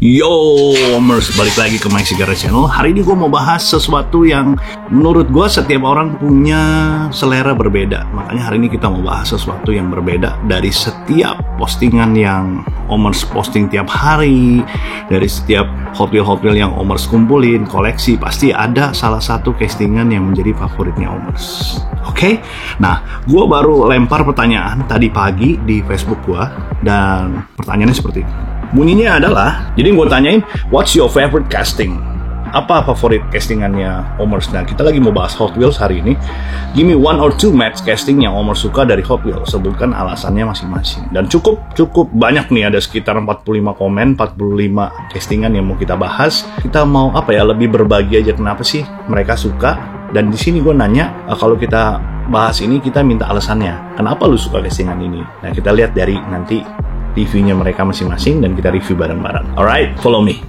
Yo, Omers, balik lagi ke My Cigar Channel. Hari ini gue mau bahas sesuatu yang menurut gue setiap orang punya selera berbeda. Makanya hari ini kita mau bahas sesuatu yang berbeda dari setiap postingan yang Omers posting tiap hari, dari setiap Hot Wheel yang Omers kumpulin, koleksi, pasti ada salah satu castingan yang menjadi favoritnya Omers. Oke? Nah, gue baru lempar pertanyaan tadi pagi di Facebook gue, dan pertanyaannya seperti ini. Bunyinya adalah, jadi gue tanyain, what's your favorite casting? Apa favorit castingannya Omers? Nah, kita lagi mau bahas Hot Wheels hari ini. Give me 1 or 2 match casting yang Omers suka dari Hot Wheels. Sebutkan alasannya masing-masing. Dan cukup banyak nih, ada sekitar 45 komen, 45 castingan yang mau kita bahas. Kita mau lebih berbagi aja kenapa sih mereka suka. Dan di sini gue nanya, kalau kita bahas ini kita minta alasannya. Kenapa lu suka castingan ini? Nah, kita lihat dari nanti reviewnya mereka masing-masing dan kita review bareng-bareng. Alright, follow me.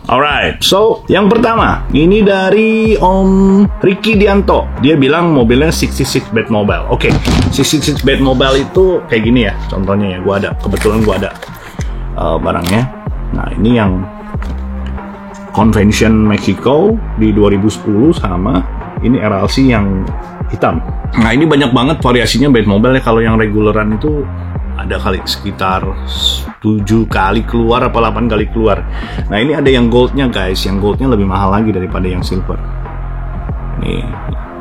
Alright, so yang pertama ini dari Om Ricky Dianto. Dia bilang mobilnya 66 Batmobile. Oke, 66 Batmobile itu kayak gini ya. Contohnya ya, kebetulan gue ada barangnya. Nah, ini yang Convention Mexico di 2010 sama ini RLC yang hitam. Nah, ini banyak banget variasinya Batmobile ya. Kalau yang reguleran itu ada kali sekitar 7 kali keluar apa 8 kali keluar. Nah, ini ada yang goldnya guys. Yang goldnya lebih mahal lagi daripada yang silver. Nih,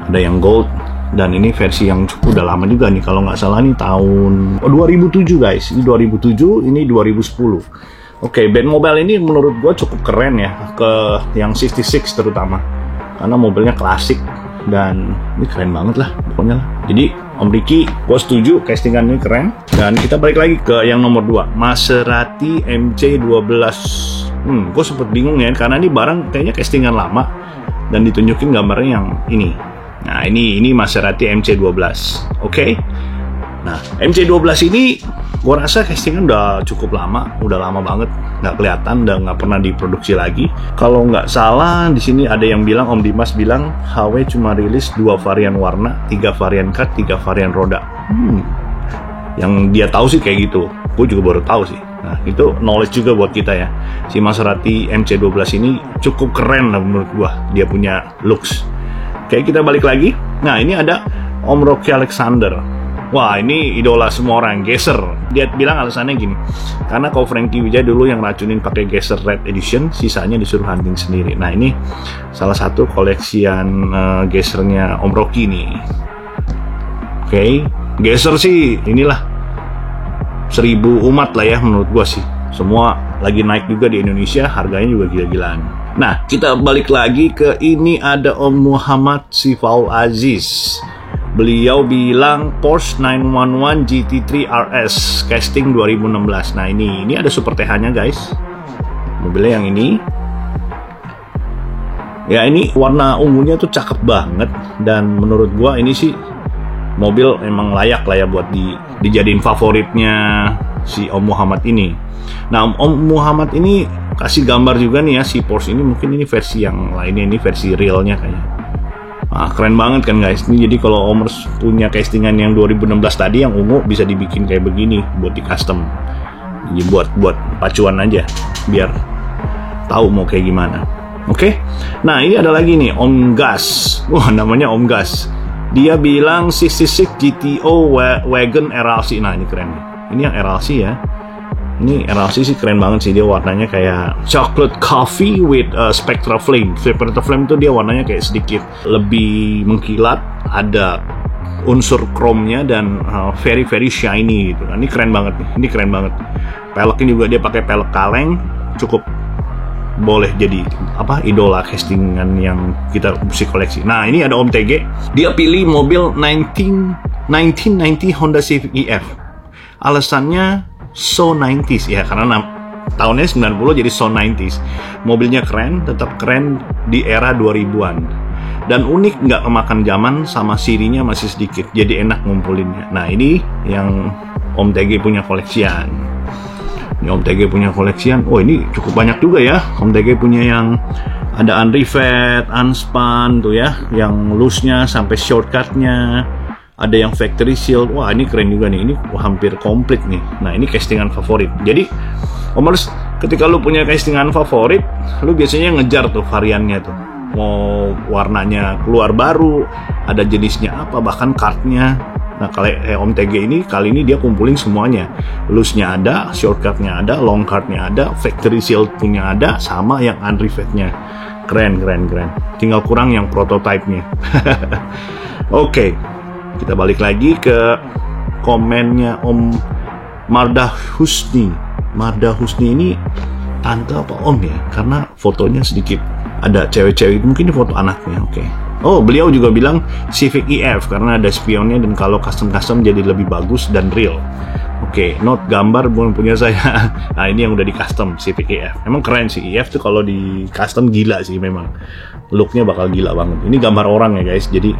ada yang gold. Dan ini versi yang udah lama juga nih. Kalau nggak salah nih tahun 2007 guys. Ini 2007, ini 2010. Oke, Batmobile ini menurut gue cukup keren ya. Ke yang 66 terutama. Karena mobilnya klasik. Dan ini keren banget lah pokoknya lah. Jadi Om Ricky, gue setuju castingan ini keren. Dan kita balik lagi ke yang nomor 2, Maserati MC12. Gue sempet bingung ya, karena ini barang kayaknya castingan lama dan ditunjukin gambarnya yang ini. Nah, ini Maserati MC12. Oke. Nah, MC12 ini gue rasa castingan udah cukup lama, udah lama banget nggak kelihatan, udah nggak pernah diproduksi lagi. Kalau nggak salah di sini ada yang bilang, Om Dimas bilang HW cuma rilis 2 varian warna, 3 varian cut, 3 varian roda. Yang dia tahu sih kayak gitu. Gue juga baru tahu sih. Nah, itu knowledge juga buat kita ya. Si Maserati MC12 ini cukup keren lah menurut gue. Dia punya looks. Oke, kita balik lagi. Nah, ini ada Om Rocky Alexander. Wah, ini idola semua orang, Geser. Dia bilang alasannya gini, karena kalau Frankie Wijaya dulu yang racunin pakai Geser Red Edition, sisanya disuruh hunting sendiri. Nah, ini salah satu koleksian Gesernya Om Rocky nih. Oke, Geser sih inilah 1000 umat lah ya menurut gua sih. Semua lagi naik juga di Indonesia, harganya juga gila-gilaan. Nah, kita balik lagi ke ini, ada Om Muhammad Sifaul Aziz. Beliau bilang Porsche 911 GT3 RS casting 2016. Nah, ini ada Super TH-nya guys. Mobilnya yang ini. Ya, ini warna ungunya tuh cakep banget. Dan menurut gua ini sih mobil emang layak lah ya buat dijadiin favoritnya si Om Muhammad ini. Nah, Om Muhammad ini kasih gambar juga nih ya, si Porsche ini. Mungkin ini versi yang lainnya, ini versi realnya kayaknya. Nah, keren banget kan guys. Ini jadi kalau Omers punya castingan yang 2016 tadi yang ungu, bisa dibikin kayak begini buat di custom. Jadi buat pacuan aja biar tahu mau kayak gimana. Oke. Nah, ini ada lagi nih Om Gas. Wah, namanya Om Gas. Dia bilang 66 GTO Wagon RLC. Nah, ini keren nih. Ini yang RLC ya. Ini RLC sih keren banget sih. Dia warnanya kayak chocolate coffee with spectra flame. Spectra flame itu dia warnanya kayak sedikit lebih mengkilat, ada unsur chrome-nya dan very shiny gitu. Ini keren banget nih. Ini keren banget. Peleknya juga dia pakai pelek kaleng, cukup boleh jadi idola castingan yang kita mesti koleksi. Nah, ini ada Om TG, dia pilih mobil 1990 Honda Civic EF. Alasannya so 90s ya, karena tahunnya 90 jadi so 90s. Mobilnya keren, tetap keren di era 2000-an. Dan unik, nggak kemakan zaman, sama sirinya masih sedikit, jadi enak ngumpulinnya. Nah, ini yang Om TG punya koleksian. Ini Om TG punya koleksian. Oh, ini cukup banyak juga ya. Om TG punya yang ada unrivet, unspun tuh ya, yang loose-nya sampai shortcut-nya. Ada yang factory seal. Wah, ini keren juga nih. Ini hampir komplit nih. Nah, ini castingan favorit. Jadi, Omers, ketika lu punya castingan favorit, lu biasanya ngejar tuh variannya tuh. Mau warnanya keluar baru, ada jenisnya apa, bahkan card-nya. Nah, kalau Om TG ini, kali ini dia kumpulin semuanya. Loose-nya ada, shortcut-nya ada, long card-nya ada, factory seal punya ada, sama yang unrivet-nya. Keren. Tinggal kurang yang prototype-nya. Oke. Kita balik lagi ke komennya Om Marda Husni. Marda Husni ini tante apa om ya? Karena fotonya sedikit ada cewek-cewek, mungkin ini foto anaknya. Oke. Oh, beliau juga bilang Civic EF karena ada spionnya dan kalau custom jadi lebih bagus dan real. Oke, not gambar bukan punya saya. Nah, ini yang udah di custom Civic EF. Emang keren sih EF tuh, kalau di custom gila sih memang. Looknya bakal gila banget. Ini gambar orang ya guys, jadi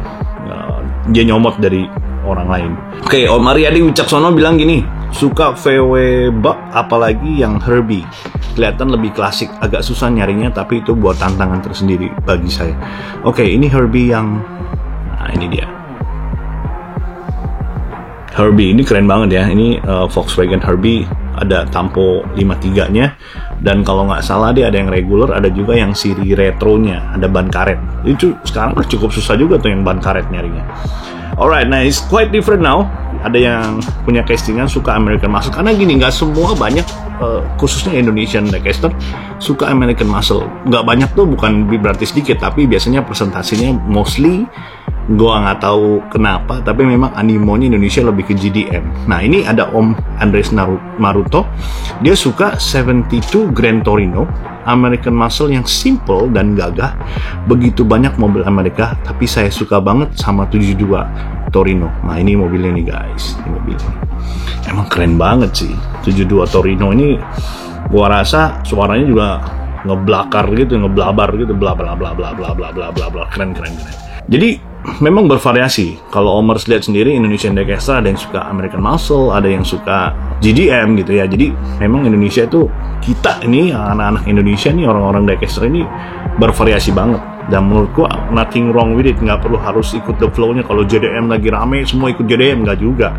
dia nyomot dari orang lain. Oke, Om Aryadi Wicaksono bilang gini, suka VW bug apalagi yang Herbie. Kelihatan lebih klasik, agak susah nyarinya tapi itu buat tantangan tersendiri bagi saya. Oke, ini Herbie yang, nah ini dia. Herbie ini keren banget ya. Ini Volkswagen Herbie, ada Tampo 53-nya. Dan kalau nggak salah dia ada yang regular, ada juga yang siri retronya, ada ban karet. Itu sekarang cukup susah juga tuh yang ban karet nyarinya. Alright, nah it's quite different now. Ada yang punya castingan suka American Muscle, karena gini, nggak semua banyak, khususnya Indonesian diecaster suka American Muscle. Nggak banyak tuh bukan berarti sedikit, tapi biasanya presentasinya mostly, gua nggak tahu kenapa, tapi memang animonya Indonesia lebih ke GDM. Nah, ini ada Om Andres Maruto, dia suka 72 Grand Torino American Muscle yang simple dan gagah. Begitu banyak mobil Amerika, tapi saya suka banget sama 72 Torino. Nah, ini mobilnya nih guys, ini mobilnya emang keren banget sih. 72 Torino ini gua rasa suaranya juga ngeblakar gitu, ngeblabar gitu, bla bla bla bla bla bla bla bla bla, keren. Jadi memang bervariasi. Kalau Omers lihat sendiri, Indonesian Diecaster ada yang suka American Muscle, ada yang suka GDM gitu ya. Jadi memang Indonesia itu, kita ini anak-anak Indonesia nih, orang-orang Diecaster ini bervariasi banget. Dan menurutku nothing wrong with it. Nggak perlu harus ikut the flow-nya. Kalau JDM lagi rame semua ikut JDM, nggak juga.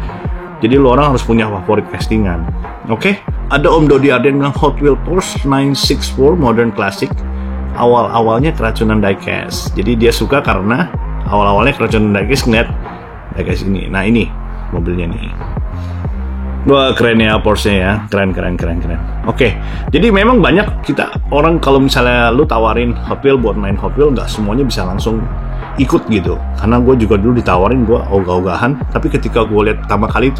Jadi lo orang harus punya favorit castingan. Oke? Ada Om Dodi Arden bilang Hot Wheel Porsche 964 Modern Classic. Awal-awalnya keracunan diecast. Jadi dia suka karena awal-awalnya keracunan diecast, ngeliat diecast ini. Nah, ini mobilnya nih. Wah, keren ya Porsche ya. Keren. Oke. Jadi memang banyak kita orang, kalau misalnya lu tawarin Hot Wheel buat main Hot Wheel, nggak semuanya bisa langsung ikut gitu. Karena gue juga dulu ditawarin, gue ogah-ogahan. Tapi ketika gue lihat pertama kali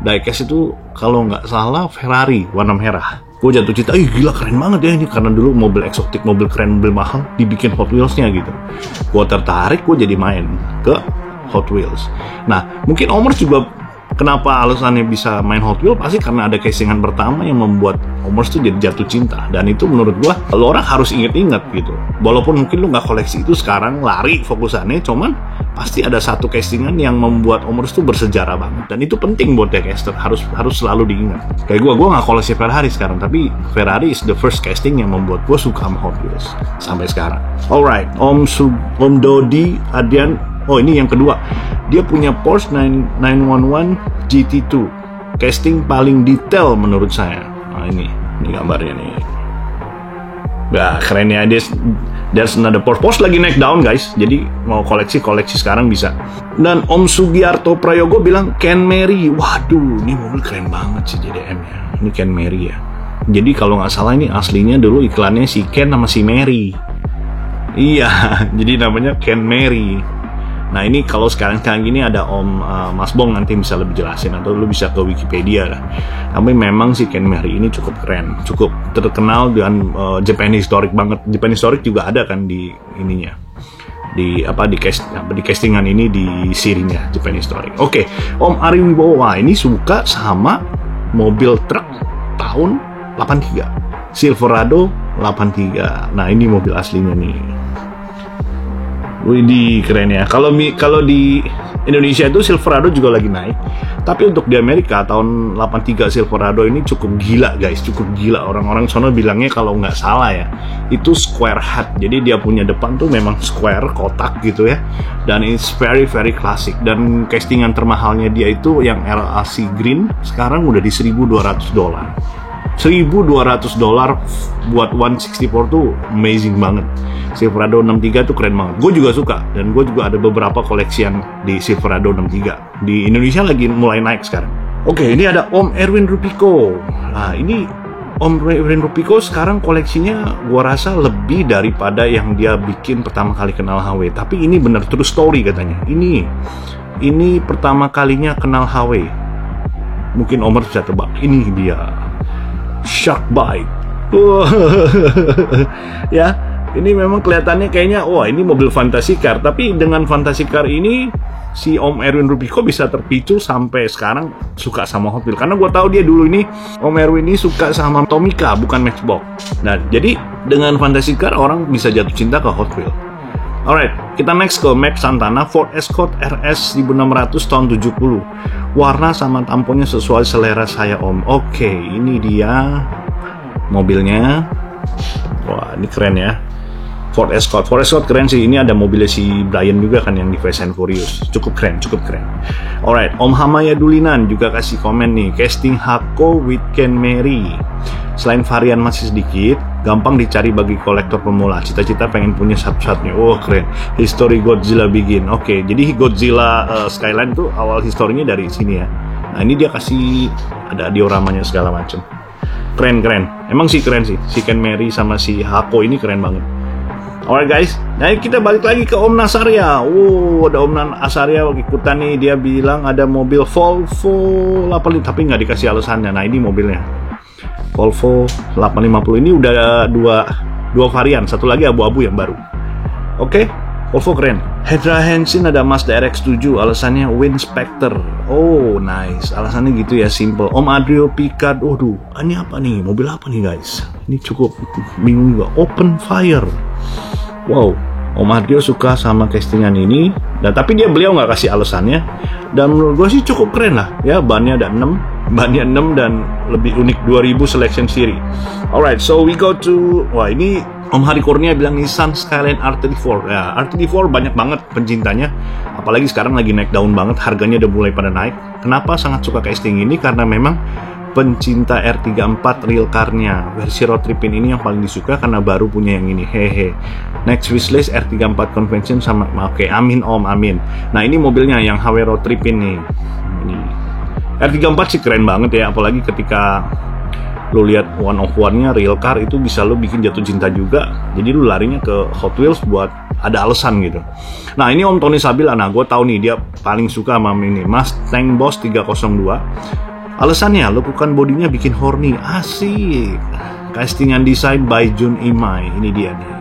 diecast itu kalau nggak salah Ferrari warna merah. Gue jatuh cinta, gila keren banget ya ini, karena dulu mobil eksotik, mobil keren, mobil mahal dibikin Hot Wheels-nya gitu. Gue tertarik, gue jadi main ke Hot Wheels. Nah, mungkin Omers juga kenapa alasannya bisa main Hot Wheels, pasti karena ada castingan pertama yang membuat Omers tuh jadi jatuh cinta. Dan itu menurut gue, lo orang harus inget-inget gitu. Walaupun mungkin lo nggak koleksi itu sekarang, lari fokusannya, cuman pasti ada satu castingan yang membuat Omers tuh bersejarah banget. Dan itu penting buat diecaster, harus selalu diingat. Kayak gue nggak koleksi Ferrari sekarang, tapi Ferrari is the first casting yang membuat gue suka sama Hot Wheels sampai sekarang. Alright, Om Dodi Adian. Oh, ini yang kedua. Dia punya Porsche 911 GT2. Casting paling detail menurut saya. Nah, ini gambarnya nih. Nah, keren ya. There's another Porsche lagi naik down guys. Jadi mau koleksi sekarang bisa. Dan Om Sugiarto Prayogo bilang Ken Mary. Waduh, ini mobil keren banget sih JDM ya. Ini Ken Mary ya. Jadi kalau nggak salah ini aslinya dulu iklannya si Ken sama si Mary. Iya, jadi namanya Ken Mary. Nah ini kalau sekarang gini ada Om Mas Bong nanti bisa lebih jelasin, atau lu bisa ke Wikipedia lah. Tapi memang si Ken Mary ini cukup keren, cukup terkenal dengan Japan historic banget. Japan historic juga ada kan di ininya, di castingan ini di serinya Japan historic. Oke, Om Ari Wibowo ini suka sama mobil truk tahun 83, Silverado 83. Nah ini mobil aslinya nih. Widih, keren ya. Kalau di Indonesia itu Silverado juga lagi naik. Tapi untuk di Amerika tahun 83 Silverado ini cukup gila guys, cukup gila. Orang-orang sono bilangnya kalau nggak salah ya, itu square head. Jadi dia punya depan tuh memang square, kotak gitu ya. Dan it's very very classic. Dan castingan termahalnya dia itu yang RAC Green sekarang udah di $1.200. $1.200 buat 164 tuh amazing banget. Silverado 63 tuh keren banget. Gue juga suka, dan gue juga ada beberapa koleksian di Silverado 63. Di Indonesia lagi mulai naik sekarang. Oke, ini ada Om Erwin Rupico. Nah, ini Om Erwin Rupico sekarang koleksinya gue rasa lebih daripada yang dia bikin pertama kali kenal HW. Tapi ini bener true story katanya. Ini pertama kalinya kenal HW. Mungkin Om bisa tebak. Ini dia. Sharkbite. Ya, ini memang kelihatannya kayaknya wah ini mobil fantasy car, tapi dengan fantasy car ini si Om Erwin Rupico bisa terpicu sampai sekarang suka sama Hot Wheels. Karena gue tahu dia dulu ini Om Erwin ini suka sama Tomica bukan Matchbox. Nah, jadi dengan fantasy car orang bisa jatuh cinta ke Hot Wheels. Alright, kita next ke Max Santana Ford Escort RS 1600 tahun 70. Warna sama tamponnya sesuai selera saya Om. Oke, ini dia mobilnya. Wah, ini keren ya. Ford Escort keren sih. Ini ada mobilnya si Brian juga kan yang di Fast and Furious. Cukup keren. Alright, Om Hamaya Dulinan juga kasih komen nih. Casting Hako with Ken Mary. Selain varian masih sedikit, gampang dicari bagi kolektor pemula. Cita-cita pengen punya satu-satunya. Oh keren. History Godzilla Begin. Oke, jadi Godzilla Skyline tuh awal historinya dari sini ya. Nah ini dia kasih ada dioramanya segala macam. Keren. Emang sih keren sih. Si Ken Mary sama si Hako ini keren banget. Alright guys, nah kita balik lagi ke Om Nasarya. Ada Om Nasarya ikutan nih. Dia bilang ada mobil Volvo 85, tapi nggak dikasih alasannya. Nah ini mobilnya Volvo 850. Ini udah dua varian, satu lagi abu-abu yang baru. Oke, Volvo keren. Hedra Hansen ada Mazda RX-7, alasannya Wind Spectre. Oh nice, alasannya gitu ya, simple. Om Adrio Picard, ini apa nih, mobil apa nih guys? Ini cukup bingung juga. Open Fire. Wow, Om Adrio suka sama castingan ini. Dan tapi beliau nggak kasih alasannya. Dan menurut gue sih cukup keren lah. Ya, bannya ada 6 dan lebih unik 2000 selection series. Alright, so we go to ini Om Hari Kurnia bilang Nissan Skyline R34. Ya, R34 banyak banget pencintanya. Apalagi sekarang lagi naik daun banget, harganya udah mulai pada naik. Kenapa sangat suka casting ini? Karena memang pencinta R34 real car-nya. Versi road tripin ini yang paling disuka karena baru punya yang ini. Hehe. Next wishlist R34 convention sama. Oke, amin Om, amin. Nah, ini mobilnya yang HW road tripin nih. Ini R34 sih keren banget ya, apalagi ketika lo lihat one of one-nya real car itu bisa lo bikin jatuh cinta juga. Jadi lo larinya ke Hot Wheels buat ada alasan gitu. Nah, ini Om Tony Sabila. Nah, gue tahu nih dia paling suka sama ini Mustang Boss 302. Alasannya, lekukan bodinya bikin horny. Asik. Castingan design by Jun Imai. Ini dia nih.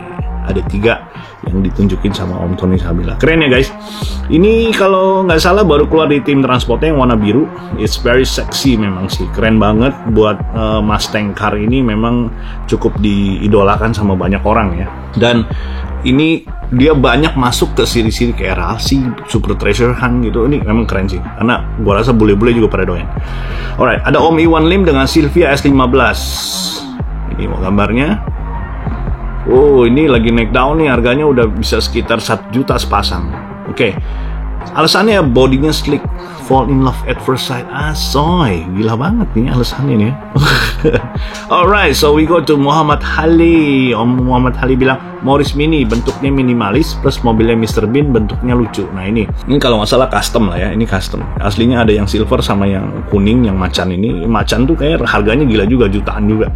Ada 3 yang ditunjukin sama Om Tony Sabila. Keren ya guys. Ini kalau nggak salah baru keluar di tim transportnya yang warna biru. It's very sexy memang sih. Keren banget buat Mustang car ini, memang cukup diidolakan sama banyak orang ya. Dan ini dia banyak masuk ke siri-siri kayak RAC, Super Treasure Hunt gitu. Ini memang keren sih, karena gua rasa bule-bule juga pada doyan. Alright, ada Om Iwan Lim dengan Silvia S15. Ini mau gambarnya. Ini lagi naik down nih, harganya udah bisa sekitar 1 juta sepasang. Oke. Alasannya bodinya slick, fall in love at first sight. Asoy, gila banget nih alasannya nih. Alright, so we go to Muhammad Hali. Om Muhammad Hali bilang Morris Mini bentuknya minimalis plus mobilnya Mr. Bean bentuknya lucu. Nah ini kalau nggak salah custom lah ya, ini custom. Aslinya ada yang silver sama yang kuning, yang macan ini. Macan tuh kayak harganya gila juga, jutaan juga.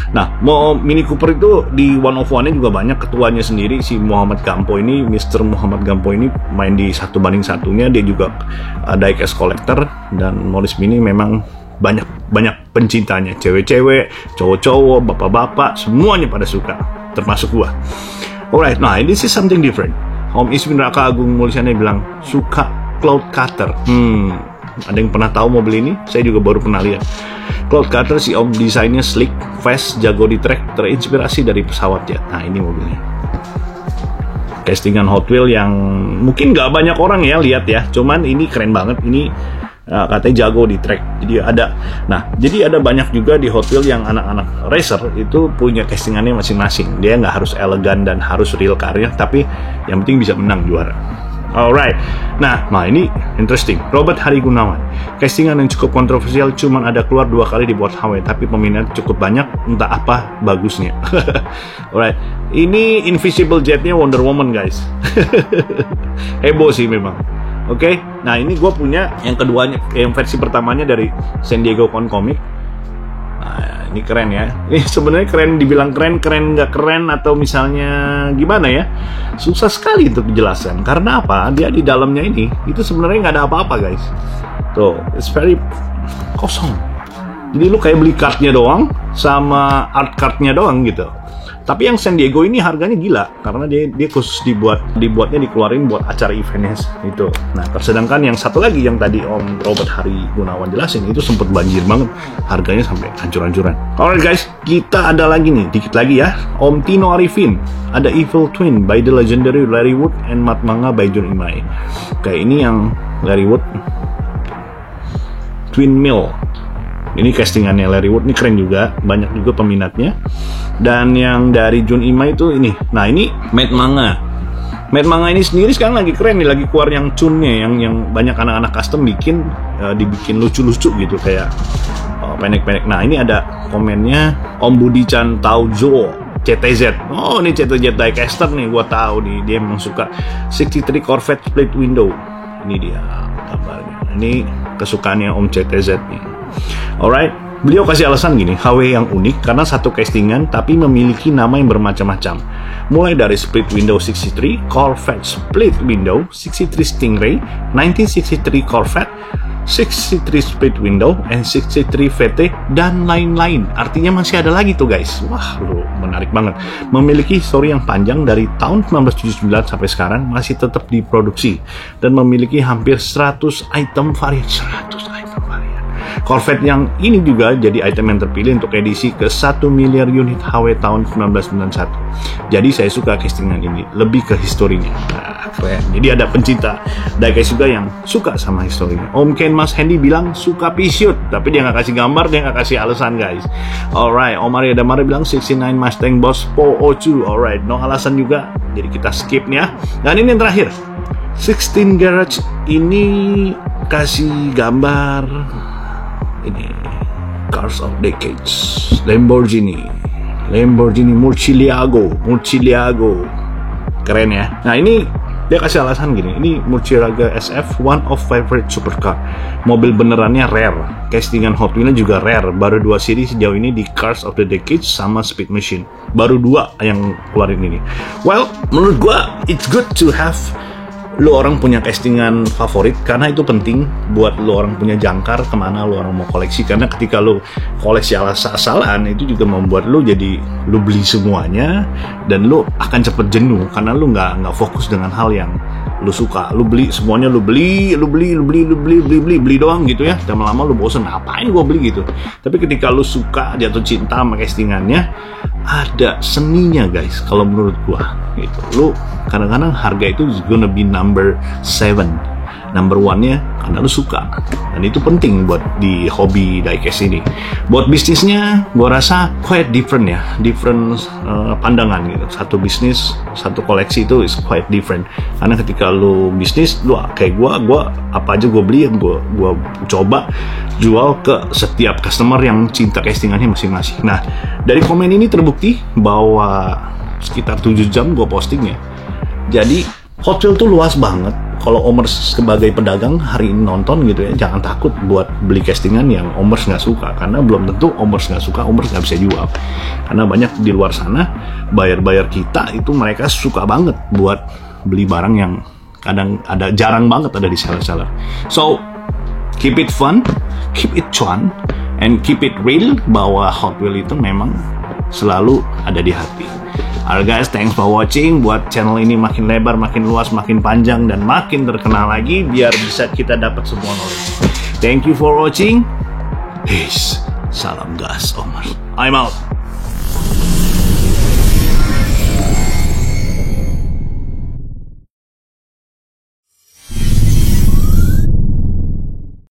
Nah, mau Mini Cooper itu di One of One-nya juga banyak. Ketuanya sendiri si Muhammad Gampo ini, Mr. Muhammad Gampo ini main di 1:1-nya. Dia juga diecast collector, dan Morris Mini memang banyak pencintanya, cewek-cewek, cowok-cowok, bapak-bapak, semuanya pada suka, termasuk gua. Alright, nah this is something different. Om Iswin Raka Agung Mulyana bilang suka Cloud Cutter. Ada yang pernah tahu mobil ini? Saya juga baru pernah lihat. Cloud Cutter si Om desainnya sleek, fast, jago di track, terinspirasi dari pesawat ya. Nah ini mobilnya. Castingan Hot Wheels yang mungkin nggak banyak orang ya lihat ya, cuman ini keren banget. Ini katanya jago di track. Jadi ada banyak juga di Hot Wheels yang anak-anak racer itu punya castingannya masing-masing. Dia nggak harus elegan dan harus real car-nya, tapi yang penting bisa menang juara. Alright, nah ini interesting. Robert Hari Gunawan, castingan yang cukup kontroversial, cuman ada keluar 2 kali dibuat HW, tapi peminat cukup banyak, entah apa bagusnya. Alright, ini Invisible Jet-nya Wonder Woman guys. Heboh sih memang. Oke, nah ini gue punya yang keduanya, yang versi pertamanya dari San Diego Con Comic. Nah, ini keren ya. Ini sebenarnya keren, dibilang keren nggak keren atau misalnya gimana ya? Susah sekali untuk dijelaskan. Karena apa? Dia di dalamnya ini itu sebenarnya nggak ada apa-apa guys. Tuh, it's very kosong. Jadi lu kayak beli cardnya doang sama art cardnya doang gitu. Tapi yang San Diego ini harganya gila karena dia khusus dibuatnya dikeluarin buat acara eventnya itu. Nah, sedangkan yang satu lagi yang tadi Om Robert Hari Gunawan jelasin itu sempat banjir banget, harganya sampai hancur-hancuran. Alright guys, kita ada lagi nih, dikit lagi ya. Om Tino Arifin, ada Evil Twin by the legendary Larry Wood and Matt Manga by Jun Imai. Kayak ini yang Larry Wood Twin Mill. Ini castingannya Larry Wood, ini keren juga, banyak juga peminatnya. Dan yang dari Jun Imai itu ini. Nah ini Matt Manga. Matt Manga ini sendiri sekarang lagi keren nih, lagi keluar yang Chunnya, yang banyak anak-anak custom dibikin lucu-lucu gitu kayak pendek-pendek. Nah ini ada komennya Om Budi Chan Taujo CTZ. Oh ini CTZ diecaster nih, gua tahu nih dia memang suka 63 Corvette split window. Ini dia gambarnya. Ini kesukaannya Om CTZ nih. Alright, beliau kasih alasan gini, HW yang unik karena satu castingan tapi memiliki nama yang bermacam-macam. Mulai dari split window 63, Corvette split window, 63 Stingray, 1963 Corvette, 63 split window, and 63 VT, dan lain-lain. Artinya masih ada lagi tuh guys. Wah, menarik banget. Memiliki story yang panjang dari tahun 1979 sampai sekarang masih tetap diproduksi dan memiliki hampir 100 item varian. Corvette yang ini juga jadi item yang terpilih untuk edisi ke 1 miliar unit HW tahun 1991. Jadi saya suka castingan ini, lebih ke historinya. Nah, keren. Jadi ada pencinta diecast juga yang suka sama historinya. Om Ken Mas Hendy bilang suka Pursuit, tapi dia nggak kasih gambar, dia nggak kasih alasan guys. Alright, Om Arya Damari bilang 69 Mustang Boss Po O2. Alright, no alasan juga. Jadi kita skip nih ya. Dan ini yang terakhir, 16 Garage ini kasih gambar. Ini Cars of Decades, Lamborghini Murcielago, keren ya. Nah ini dia kasih alasan gini, ini Murcielago SF, one of favorite supercar, mobil benerannya rare, castingan Hot Wheels juga rare, baru 2 seri sejauh ini di Cars of the Decades sama Speed Machine, baru 2 yang keluarin ini. Well, menurut gua it's good to have lu orang punya castingan favorit karena itu penting buat lu orang punya jangkar kemana lu orang mau koleksi, karena ketika lu koleksi asal-asalan itu juga membuat lu jadi lu beli semuanya dan lu akan cepet jenuh karena lu nggak fokus dengan hal yang lu suka. Lu beli semuanya, lu beli doang gitu ya, dan lama-lama lu bosen, ngapain gua beli gitu. Tapi ketika lu suka, jatuh cinta sama castingannya, ada seninya guys kalau menurut gua gitu. Lu kadang-kadang harga itu gonna be number 7, number 1-nya karena lu suka, dan itu penting buat di hobi diecast ini. Buat bisnisnya gua rasa quite different ya, pandangan gitu. Satu bisnis, satu koleksi itu is quite different, karena ketika lu bisnis, lu kayak gua apa aja gua beli, gua coba jual ke setiap customer yang cinta castingannya masing-masing. Nah dari komen ini terbukti bahwa sekitar 7 jam gue postingnya. Jadi Hot Wheels tuh luas banget. Kalau Omers sebagai pedagang hari ini nonton gitu ya, jangan takut buat beli castingan yang Omers nggak suka, karena belum tentu Omers nggak suka, Omers nggak bisa jual. Karena banyak di luar sana buyer kita itu mereka suka banget buat beli barang yang kadang jarang banget ada di seller-seller. So keep it fun, keep it cuan, and keep it real, bahwa Hot Wheels itu memang selalu ada di hati. Alright guys, thanks for watching. Buat channel ini makin lebar, makin luas, makin panjang, dan makin terkenal lagi, biar bisa kita dapat semua knowledge. Thank you for watching. Peace. Salam gas Omers. I'm out.